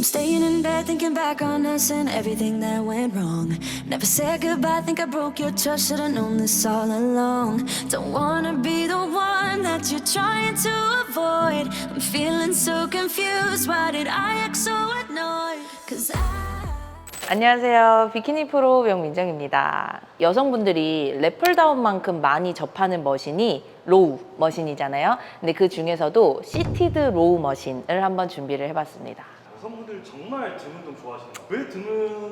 I'm staying in bed thinking back on us and everything that went wrong. Never said goodbye, think I broke your trust, should've known this all along. Don't wanna be the one that you're trying to avoid. I'm feeling so confused, why did I act so annoyed? Cause 안녕하세요. 비키니 프로 명민정입니다. 여성분들이 래플다운만큼 많이 접하는 머신이 로우 머신이잖아요. 근데 그 중에서도 시티드 로우 머신을 한번 준비를 해봤습니다. 여성분들 정말 등 운동 좋아하시나요? 왜 등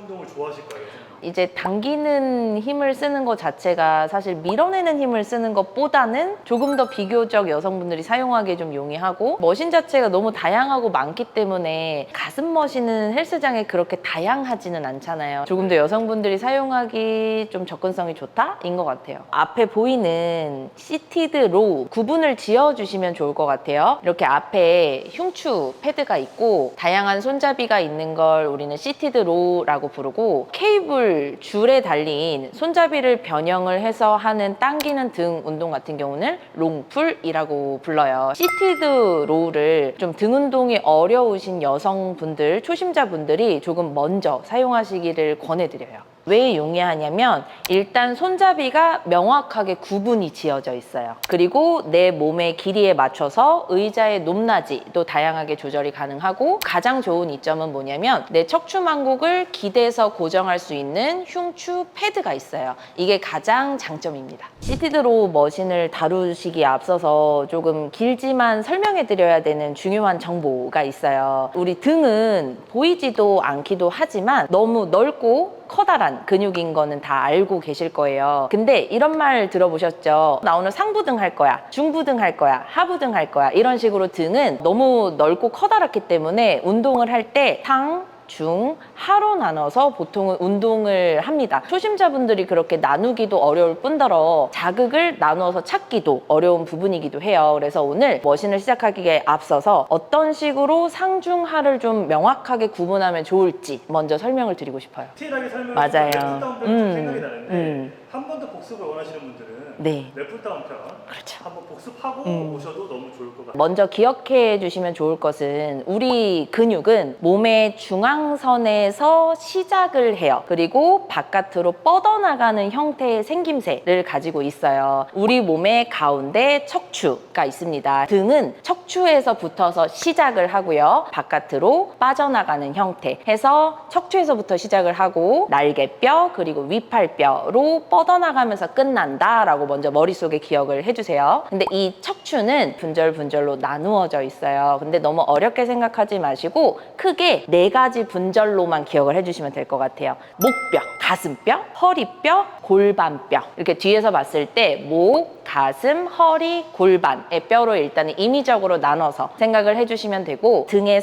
운동을 좋아하실까요? 이제 당기는 힘을 쓰는 것 자체가 사실 밀어내는 힘을 쓰는 것보다는 조금 더 비교적 여성분들이 사용하기에 좀 용이하고 머신 자체가 너무 다양하고 많기 때문에 가슴 머신은 헬스장에 그렇게 다양하지는 않잖아요. 조금 더 여성분들이 사용하기 좀 접근성이 좋다인 것 같아요. 앞에 보이는 시티드 로우 구분을 지어주시면 좋을 것 같아요. 이렇게 앞에 흉추 패드가 있고 다양한 손잡이가 있는 걸 우리는 시티드 로우라고 부르고 케이블 줄에 달린 손잡이를 변형을 해서 하는 당기는 등 운동 같은 경우는 롱풀이라고 불러요. 시티드 로우를 좀 등 운동이 어려우신 여성분들, 초심자분들이 조금 먼저 사용하시기를 권해드려요. 왜 용이하냐면 일단 손잡이가 명확하게 구분이 지어져 있어요. 그리고 내 몸의 길이에 맞춰서 의자의 높낮이도 다양하게 조절이 가능하고 가장 좋은 이점은 뭐냐면 내 척추망국을 기대서 고정할 수 있는 흉추 패드가 있어요. 이게 가장 장점입니다. 시티드 로우 머신을 다루시기에 앞서서 조금 길지만 설명해 드려야 되는 중요한 정보가 있어요. 우리 등은 보이지도 않기도 하지만 너무 넓고 커다란 근육인 거는 다 알고 계실 거예요. 근데 이런 말 들어보셨죠? 나 오늘 상부등 할 거야, 중부등 할 거야, 하부등 할 거야. 이런 식으로 등은 너무 넓고 커다랗기 때문에 운동을 할 때 상, 중, 하로 나눠서 보통은 운동을 합니다. 초심자분들이 그렇게 나누기도 어려울 뿐더러 자극을 나누어서 찾기도 어려운 부분이기도 해요. 그래서 오늘 머신을 시작하기에 앞서서 어떤 식으로 상, 중, 하를 좀 명확하게 구분하면 좋을지 먼저 설명을 드리고 싶어요. 디테일하게 설명을 맞아요. 래플다운 편 생각이 나는데 한 번 더 복습을 원하시는 분들은 네. 래플다운 편 그렇죠. 한번 복습하고 오셔도 너무 좋을 것 같아요. 먼저 기억해 주시면 좋을 것은 우리 근육은 몸의 중앙선에서 시작을 해요. 그리고 바깥으로 뻗어나가는 형태의 생김새를 가지고 있어요. 우리 몸의 가운데 척추가 있습니다. 등은 척추에서 붙어서 시작을 하고요. 바깥으로 빠져나가는 형태 해서 척추에서부터 시작을 하고 날개뼈 그리고 위팔뼈로 뻗어나가면서 끝난다라고 먼저 머릿속에 기억을 해주세요. 근데 이 척추는 분절분절로 나누어져 있어요. 근데 너무 어렵게 생각하지 마시고 크게 4가지 분절로만 기억을 해주시면 될 것 같아요. 목뼈, 가슴뼈, 허리뼈, 골반뼈. 이렇게 뒤에서 봤을 때 목, 가슴, 허리, 골반의 뼈로 일단은 임의적으로 나눠서 생각을 해주시면 되고 등의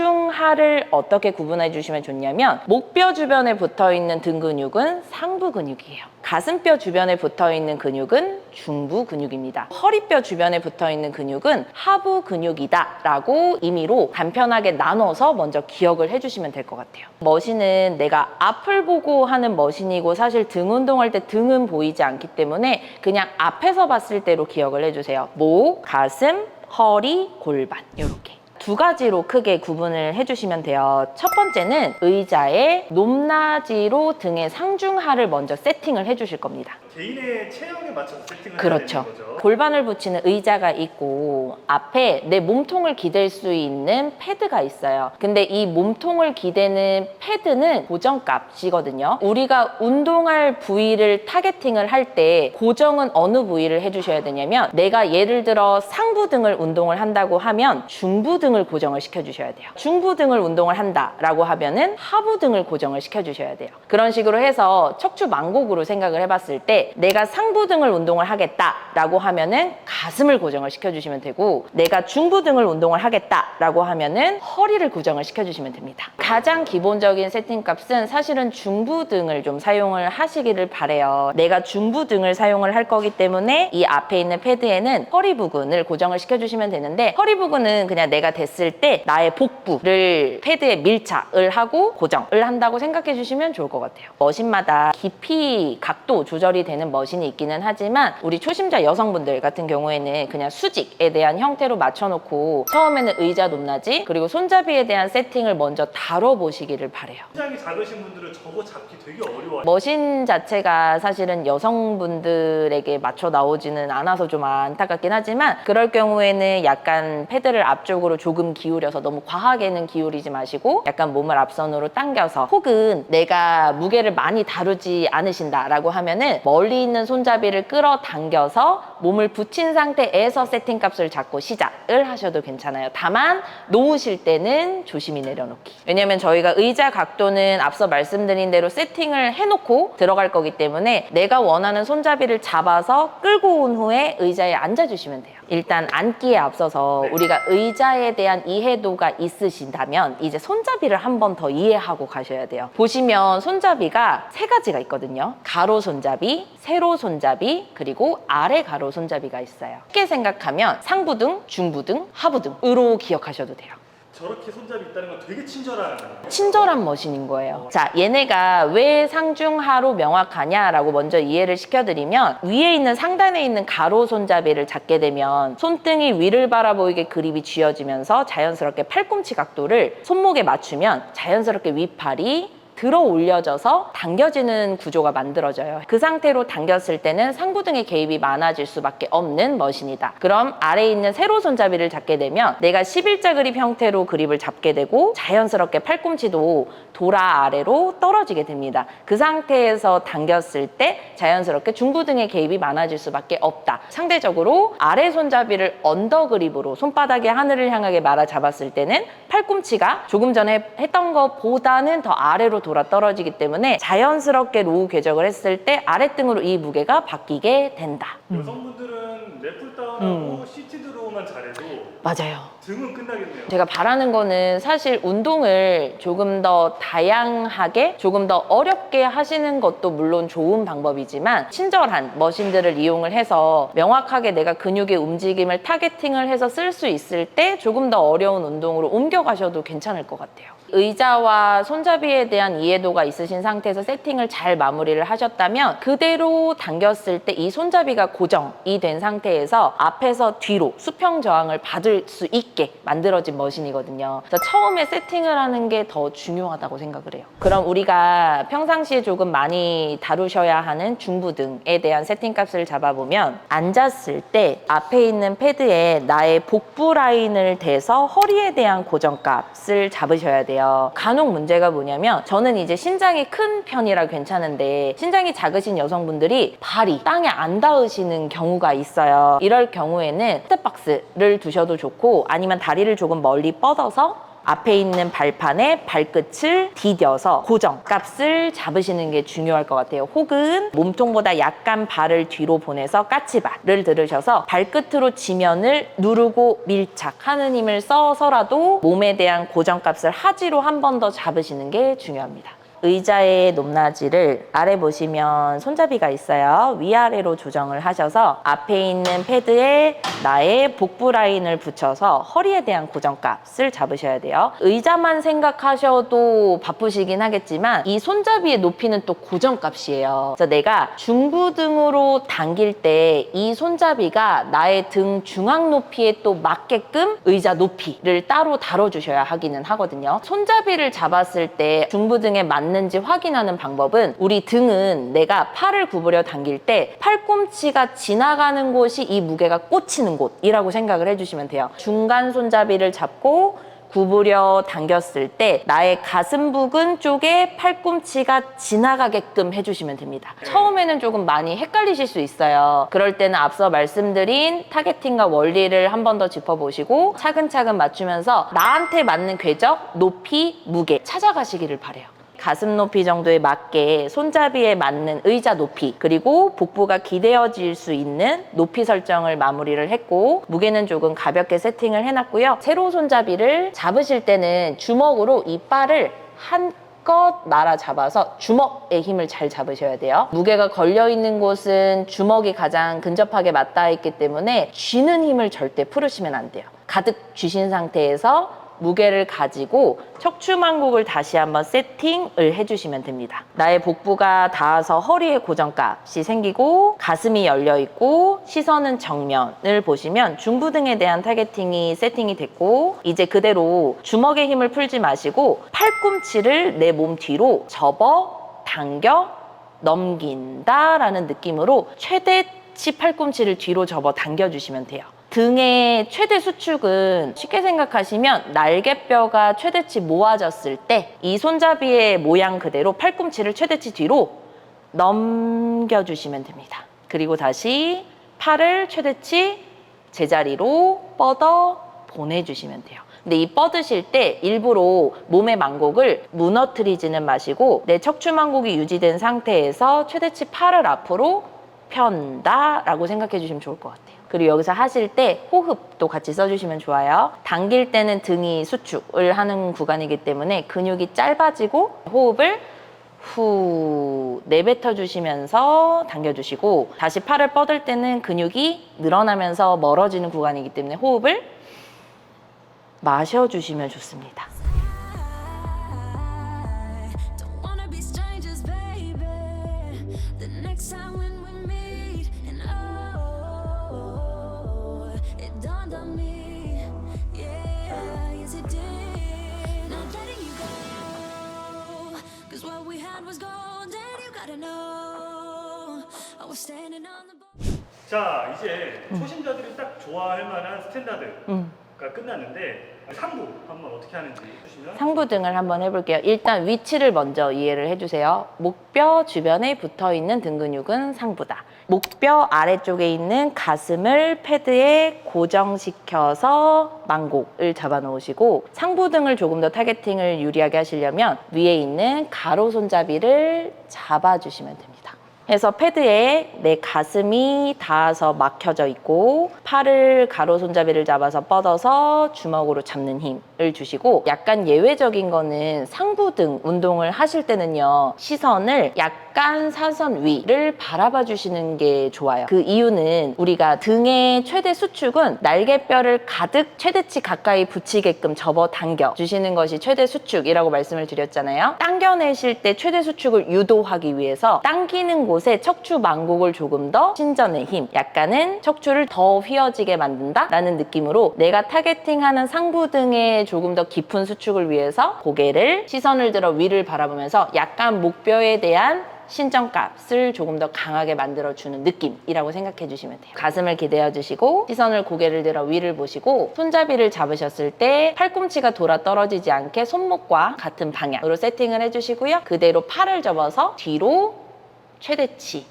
상중하를 어떻게 구분해 주시면 좋냐면 목뼈 주변에 붙어있는 등 근육은 상부 근육이에요. 가슴뼈 주변에 붙어있는 근육은 중부 근육입니다. 허리뼈 주변에 붙어있는 근육은 하부 근육이다 라고 의미로 간편하게 나눠서 먼저 기억을 해주시면 될 것 같아요. 머신은 내가 앞을 보고 하는 머신이고 사실 등 운동할 때 등은 보이지 않기 때문에 그냥 앞에서 봤을 때로 기억을 해주세요. 목, 가슴, 허리, 골반 이렇게 2가지로 크게 구분을 해주시면 돼요. 첫 번째는 의자의 높낮이로 등의 상중하를 먼저 세팅을 해주실 겁니다. 개인의 체형에 맞춰서 세팅을 그렇죠. 해야 되는 거죠. 골반을 붙이는 의자가 있고 앞에 내 몸통을 기댈 수 있는 패드가 있어요. 근데 이 몸통을 기대는 패드는 고정값이거든요. 우리가 운동할 부위를 타겟팅을 할 때 고정은 어느 부위를 해주셔야 되냐면 내가 예를 들어 상부등을 운동을 한다고 하면 중부등을 고정을 시켜주셔야 돼요. 중부등을 운동을 한다라고 하면은 하부등을 고정을 시켜주셔야 돼요. 그런 식으로 해서 척추 망곡으로 생각을 해봤을 때 내가 상부등을 운동을 하겠다라고 하면은 가슴을 고정을 시켜주시면 되고 내가 중부등을 운동을 하겠다라고 하면은 허리를 고정을 시켜주시면 됩니다. 가장 기본적인 세팅 값은 사실은 중부등을 좀 사용을 하시기를 바래요. 내가 중부등을 사용을 할 거기 때문에 이 앞에 있는 패드에는 허리 부근을 고정을 시켜주시면 되는데 허리 부근은 그냥 내가 됐을 때 나의 복부를 패드에 밀착을 하고 고정을 한다고 생각해 주시면 좋을 것 같아요. 머신마다 깊이 각도 조절이 되는 머신이 있기는 하지만 우리 초심자 여성분들 같은 경우에는 그냥 수직에 대한 형태로 맞춰놓고 처음에는 의자 높낮이 그리고 손잡이에 대한 세팅을 먼저 다뤄보시기를 바래요. 신장이 작으신 분들은 저거 잡기 되게 어려워요. 머신 자체가 사실은 여성분들에게 맞춰 나오지는 않아서 좀 안타깝긴 하지만 그럴 경우에는 약간 패드를 앞쪽으로 조금 기울여서 너무 과하게는 기울이지 마시고 약간 몸을 앞선으로 당겨서 혹은 내가 무게를 많이 다루지 않으신다라고 하면은 멀리 있는 손잡이를 끌어당겨서 몸을 붙인 상태에서 세팅값을 잡고 시작을 하셔도 괜찮아요. 다만 놓으실 때는 조심히 내려놓기. 왜냐면 저희가 의자 각도는 앞서 말씀드린 대로 세팅을 해놓고 들어갈 거기 때문에 내가 원하는 손잡이를 잡아서 끌고 온 후에 의자에 앉아주시면 돼요. 일단 앉기에 앞서서 우리가 의자에 대한 이해도가 있으신다면 이제 손잡이를 한 번 더 이해하고 가셔야 돼요. 보시면 손잡이가 세 가지가 있거든요. 가로 손잡이, 세로 손잡이, 그리고 아래 가로 손잡이가 있어요. 쉽게 생각하면 상부등, 중부등, 하부등으로 기억하셔도 돼요. 저렇게 손잡이 있다는 건 되게 친절한 머신인 거예요. 자, 얘네가 왜 상중하로 명확하냐라고 먼저 이해를 시켜드리면 위에 있는 상단에 있는 가로 손잡이를 잡게 되면 손등이 위를 바라보이게 그립이 쥐어지면서 자연스럽게 팔꿈치 각도를 손목에 맞추면 자연스럽게 윗팔이 들어 올려져서 당겨지는 구조가 만들어져요. 그 상태로 당겼을 때는 상부등의 개입이 많아질 수밖에 없는 머신이다. 그럼 아래에 있는 세로 손잡이를 잡게 되면 내가 11자 그립 형태로 그립을 잡게 되고 자연스럽게 팔꿈치도 돌아 아래로 떨어지게 됩니다. 그 상태에서 당겼을 때 자연스럽게 중부등의 개입이 많아질 수밖에 없다. 상대적으로 아래 손잡이를 언더 그립으로 손바닥이 하늘을 향하게 말아 잡았을 때는 팔꿈치가 조금 전에 했던 것보다는 더 아래로 돌아 떨어지기 때문에 자연스럽게 로우 궤적을 했을 때 아랫등으로 이 무게가 바뀌게 된다. 여성분들은 랩풀다운하고 시티드로우만 잘해도 맞아요. 등은 끝나겠네요. 제가 바라는 거는 사실 운동을 조금 더 다양하게 조금 더 어렵게 하시는 것도 물론 좋은 방법이지만 친절한 머신들을 이용을 해서 명확하게 내가 근육의 움직임을 타겟팅을 해서 쓸 수 있을 때 조금 더 어려운 운동으로 옮겨가셔도 괜찮을 것 같아요. 의자와 손잡이에 대한 이해도가 있으신 상태에서 세팅을 잘 마무리를 하셨다면 그대로 당겼을 때 이 손잡이가 고정이 된 상태에서 앞에서 뒤로 수평 저항을 받을 수 있게 만들어진 머신이거든요. 그래서 처음에 세팅을 하는 게 더 중요하다고 생각을 해요. 그럼 우리가 평상시에 조금 많이 다루셔야 하는 중부등에 대한 세팅 값을 잡아보면 앉았을 때 앞에 있는 패드에 나의 복부 라인을 대서 허리에 대한 고정값을 잡으셔야 돼요. 간혹 문제가 뭐냐면 저는 이제 신장이 큰 편이라 괜찮은데 신장이 작으신 여성분들이 발이 땅에 안 닿으시는 경우가 있어요. 이럴 경우에는 스텝박스를 두셔도 좋고 아니면 다리를 조금 멀리 뻗어서 앞에 있는 발판에 발끝을 디뎌서 고정값을 잡으시는 게 중요할 것 같아요. 혹은 몸통보다 약간 발을 뒤로 보내서 까치발을 들으셔서 발끝으로 지면을 누르고 밀착하는 힘을 써서라도 몸에 대한 고정값을 하지로 한 번 더 잡으시는 게 중요합니다. 의자의 높낮이를 아래 보시면 손잡이가 있어요. 위아래로 조정을 하셔서 앞에 있는 패드에 나의 복부 라인을 붙여서 허리에 대한 고정값을 잡으셔야 돼요. 의자만 생각하셔도 바쁘시긴 하겠지만 이 손잡이의 높이는 또 고정값이에요. 그래서 내가 중부등으로 당길 때 이 손잡이가 나의 등 중앙 높이에 또 맞게끔 의자 높이를 따로 다뤄주셔야 하기는 하거든요. 손잡이를 잡았을 때 중부등에 맞는지 확인하는 방법은 우리 등은 내가 팔을 구부려 당길 때 팔꿈치가 지나가는 곳이 이 무게가 꽂히는 곳이라고 생각을 해주시면 돼요. 중간 손잡이를 잡고 구부려 당겼을 때 나의 가슴 부근 쪽에 팔꿈치가 지나가게끔 해주시면 됩니다. 처음에는 조금 많이 헷갈리실 수 있어요. 그럴 때는 앞서 말씀드린 타겟팅과 원리를 한 번 더 짚어보시고 차근차근 맞추면서 나한테 맞는 궤적, 높이, 무게 찾아가시기를 바래요. 가슴 높이 정도에 맞게 손잡이에 맞는 의자 높이 그리고 복부가 기대어질 수 있는 높이 설정을 마무리를 했고 무게는 조금 가볍게 세팅을 해놨고요. 세로 손잡이를 잡으실 때는 주먹으로 이 바를 한껏 말아 잡아서 주먹의 힘을 잘 잡으셔야 돼요. 무게가 걸려있는 곳은 주먹이 가장 근접하게 맞닿아 있기 때문에 쥐는 힘을 절대 풀으시면 안 돼요. 가득 쥐신 상태에서 무게를 가지고 척추만곡을 다시 한번 세팅을 해주시면 됩니다. 나의 복부가 닿아서 허리에 고정값이 생기고 가슴이 열려있고 시선은 정면을 보시면 중부등에 대한 타겟팅이 세팅이 됐고 이제 그대로 주먹의 힘을 풀지 마시고 팔꿈치를 내 몸 뒤로 접어 당겨 넘긴다라는 느낌으로 최대치 팔꿈치를 뒤로 접어 당겨주시면 돼요. 등의 최대 수축은 쉽게 생각하시면 날개뼈가 최대치 모아졌을 때 이 손잡이의 모양 그대로 팔꿈치를 최대치 뒤로 넘겨주시면 됩니다. 그리고 다시 팔을 최대치 제자리로 뻗어 보내주시면 돼요. 근데 이 뻗으실 때 일부러 몸의 만곡을 무너뜨리지는 마시고 내 척추만곡이 유지된 상태에서 최대치 팔을 앞으로 편다라고 생각해 주시면 좋을 것 같아요. 그리고 여기서 하실 때 호흡도 같이 써주시면 좋아요. 당길 때는 등이 수축을 하는 구간이기 때문에 근육이 짧아지고 호흡을 후 내뱉어 주시면서 당겨주시고 다시 팔을 뻗을 때는 근육이 늘어나면서 멀어지는 구간이기 때문에 호흡을 마셔주시면 좋습니다. Don't wanna be strangers, baby. The next time when we meet, and oh, it dawned on me, yeah, yes it did. Not letting you go, 'cause what we had was gold, and you gotta know, I was standing on the boat. 자, 이제 초심자들이 딱 좋아할 만한 스탠다드가 끝났는데 상부 한번 어떻게 하는지 해주시면. 상부등을 한번 해볼게요. 일단 위치를 먼저 이해를 해주세요. 목뼈 주변에 붙어있는 등 근육은 상부다. 목뼈 아래쪽에 있는 가슴을 패드에 고정시켜서 만곡을 잡아놓으시고 상부등을 조금 더 타겟팅을 유리하게 하시려면 위에 있는 가로 손잡이를 잡아주시면 됩니다. 그래서 패드에 내 가슴이 닿아서 막혀져 있고 팔을 가로 손잡이를 잡아서 뻗어서 주먹으로 잡는 힘을 주시고 약간 예외적인 거는 상부등 운동을 하실 때는요 시선을 약간 사선 위를 바라봐 주시는 게 좋아요. 그 이유는 우리가 등의 최대 수축은 날개뼈를 가득 최대치 가까이 붙이게끔 접어 당겨 주시는 것이 최대 수축이라고 말씀을 드렸잖아요. 당겨내실 때 최대 수축을 유도하기 위해서 당기는 곳 척추 만곡을 조금 더 신전의 힘, 약간은 척추를 더 휘어지게 만든다 라는 느낌으로 내가 타겟팅하는 상부등의 조금 더 깊은 수축을 위해서 고개를 시선을 들어 위를 바라보면서 약간 목뼈에 대한 신전값을 조금 더 강하게 만들어주는 느낌이라고 생각해 주시면 돼요. 가슴을 기대어 주시고 시선을 고개를 들어 위를 보시고 손잡이를 잡으셨을 때 팔꿈치가 돌아 떨어지지 않게 손목과 같은 방향으로 세팅을 해주시고요. 그대로 팔을 접어서 뒤로 최대치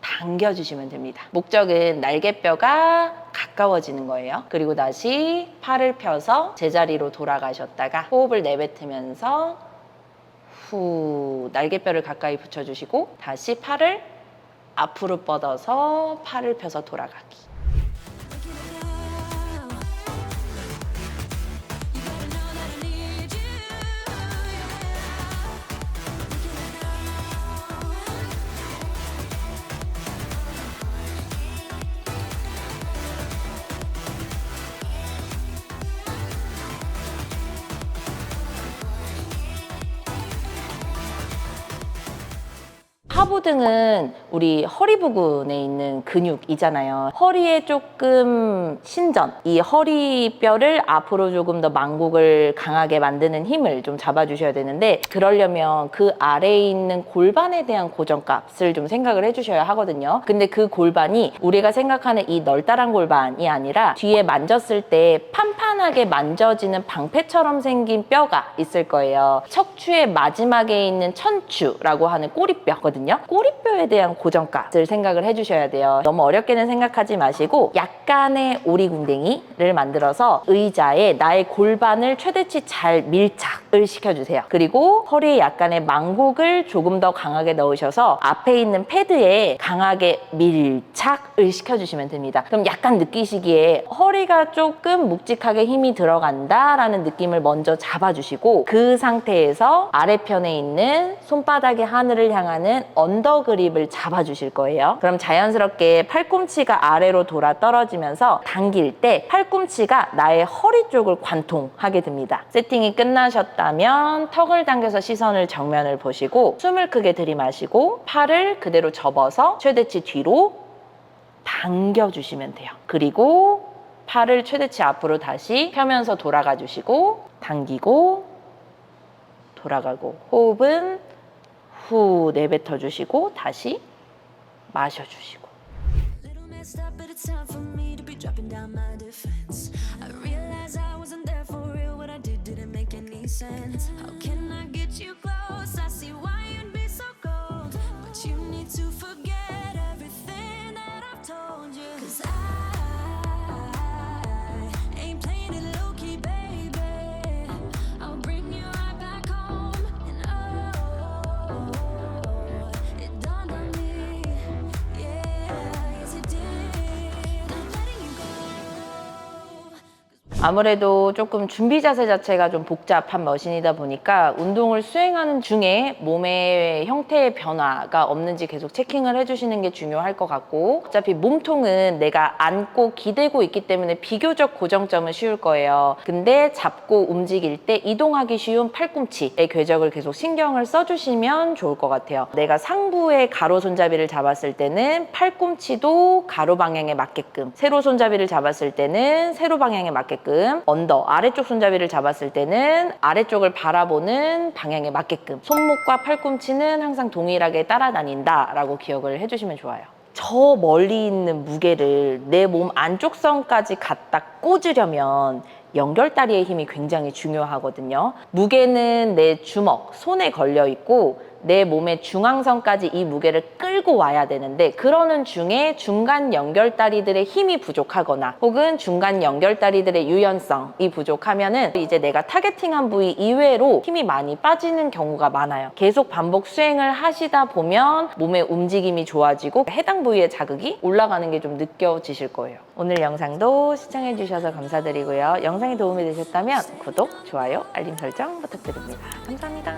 당겨주시면 됩니다. 목적은 날개뼈가 가까워지는 거예요. 그리고 다시 팔을 펴서 제자리로 돌아가셨다가 호흡을 내뱉으면서 후 날개뼈를 가까이 붙여주시고 다시 팔을 앞으로 뻗어서 팔을 펴서 돌아가기. 하부등은 우리 허리 부근에 있는 근육이잖아요. 허리에 조금 신전, 이 허리뼈를 앞으로 조금 더 만곡을 강하게 만드는 힘을 좀 잡아주셔야 되는데 그러려면 그 아래에 있는 골반에 대한 고정값을 좀 생각을 해주셔야 하거든요. 근데 그 골반이 우리가 생각하는 이 널따란 골반이 아니라 뒤에 만졌을 때 판판하게 만져지는 방패처럼 생긴 뼈가 있을 거예요. 척추의 마지막에 있는 천추라고 하는 꼬리뼈거든요. 꼬리뼈에 대한 고정값을 생각을 해주셔야 돼요. 너무 어렵게는 생각하지 마시고 약간의 오리궁뎅이를 만들어서 의자에 나의 골반을 최대치 잘 밀착을 시켜주세요. 그리고 허리에 약간의 만곡을 조금 더 강하게 넣으셔서 앞에 있는 패드에 강하게 밀착을 시켜주시면 됩니다. 그럼 약간 느끼시기에 허리가 조금 묵직하게 힘이 들어간다라는 느낌을 먼저 잡아주시고 그 상태에서 먼저 아래편에 있는 손바닥의 하늘을 향하는 언더 그립을 잡아주실 거예요. 그럼 자연스럽게 팔꿈치가 아래로 돌아 떨어지면서 당길 때 팔꿈치가 나의 허리 쪽을 관통하게 됩니다. 세팅이 끝나셨다면 턱을 당겨서 시선을 정면을 보시고 숨을 크게 들이마시고 팔을 그대로 접어서 최대치 뒤로 당겨주시면 돼요. 그리고 팔을 최대치 앞으로 다시 펴면서 돌아가 주시고 당기고 돌아가고 호흡은 후 내뱉어 주시고 다시 마셔 주시고 Little messed up, but it's time for me to be dropping down my defense. I realize I wasn't there for real. What I did didn't make any sense. How can I get you close? I see why you'd be so cold. But you need to forget everything that I've told you. 'Cause I ain't playing it low key, baby. I'll bring you right back home. And oh, it dawned on me. Yeah, yes it did. Not letting you go. 아무래도 조금 준비 자세 자체가 좀 복잡한 머신이다 보니까 운동을 수행하는 중에 몸의 형태의 변화가 없는지 계속 체킹을 해주시는 게 중요할 것 같고 어차피 몸통은 내가 앉고 기대고 있기 때문에 비교적 고정점은 쉬울 거예요. 근데 잡고 움직일 때 이동하기 쉬운 팔꿈치의 궤적을 계속 신경을 써주시면 좋을 것 같아요. 내가 상부의 가로 손잡이를 잡았을 때는 팔꿈치도 가로 방향에 맞게끔, 세로 손잡이를 잡았을 때는 세로 방향에 맞게끔, 언더 아래쪽 손잡이를 잡았을 때는 아래쪽을 바라보는 방향에 맞게끔 손목과 팔꿈치는 항상 동일하게 따라다닌다 라고 기억을 해주시면 좋아요. 저 멀리 있는 무게를 내 몸 안쪽 선까지 갖다 꽂으려면 연결다리의 힘이 굉장히 중요하거든요. 무게는 내 주먹, 손에 걸려 있고 내 몸의 중앙선까지 이 무게를 끌고 와야 되는데 그러는 중에 중간 연결다리들의 힘이 부족하거나 혹은 중간 연결다리들의 유연성이 부족하면은 이제 내가 타겟팅한 부위 이외로 힘이 많이 빠지는 경우가 많아요. 계속 반복 수행을 하시다 보면 몸의 움직임이 좋아지고 해당 부위의 자극이 올라가는 게 좀 느껴지실 거예요. 오늘 영상도 시청해 주셔서 감사드리고요. 영상이 도움이 되셨다면 구독, 좋아요, 알림 설정 부탁드립니다. 감사합니다.